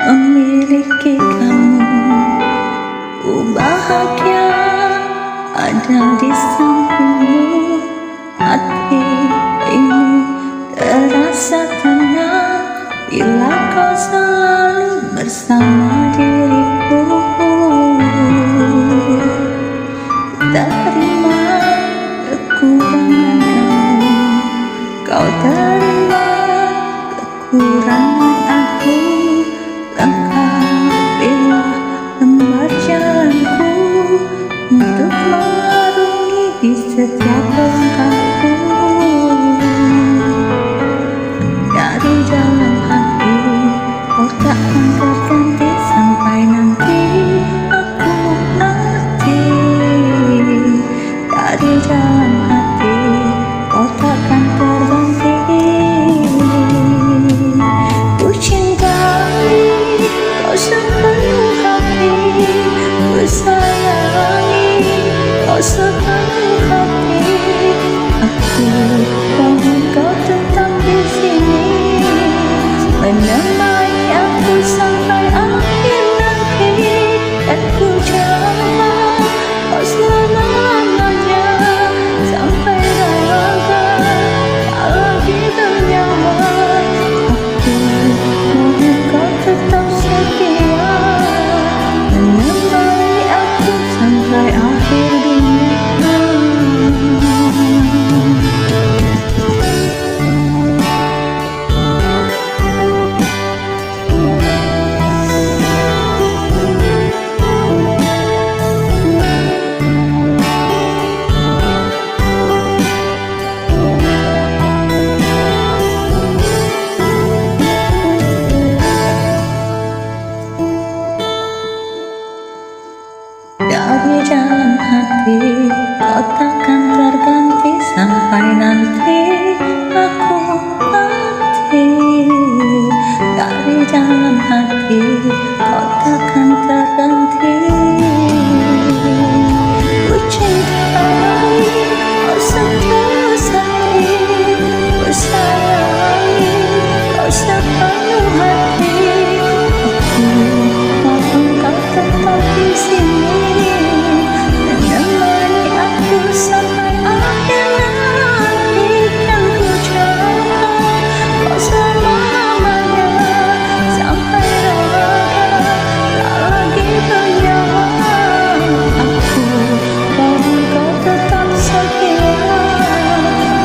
memiliki kamu. Ku bahagia ada di sampingmu. Hati ini terasa tenang bila kau selalu bersama diriku. Terima kekurangan kamu, kau terima kekurangan aku. Lengkapilah lembar jalanku untuk mengarungi di setiap langkahku. Dari dalam hati kau takkan terganti sampai nanti aku nanti. Dari dalam hati kau takkan terganti. Ku cintai kau sepenuh hati, ku sayangi kau sepenuh hati. Aku mohon kau tetap di sini, menemani aku sampai akhir nanti. Dan ku jaga kau selama-lamanya sampai raga tak lagi bernyawa. Aku mohon kau tetap setia, menemani aku sampai akhir dunia. Dari dalam hati kau takkan terganti sampai nanti aku mati. Dari dalam hati kau takkan terganti. Ku cintai kau setulus hati, ku sayangi kau sepenuh hati. Aku mohon kau tetap di sini, menemani aku sampai akhir nanti. Dan ku jaga kau selama-lamanya sampai raga tak lagi bernyawa. Aku mohon kau tetap setia,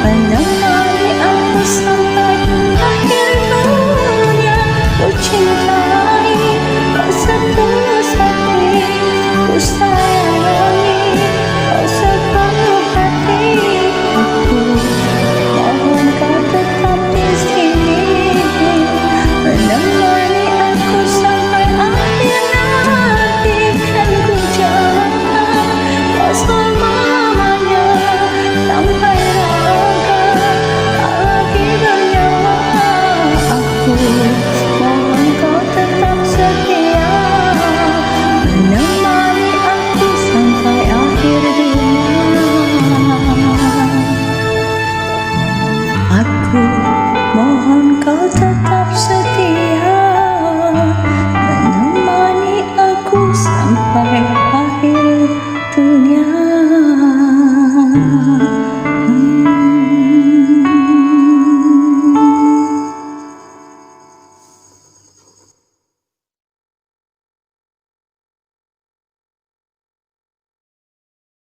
menemani aku sampai akhir dunia. Ku cinta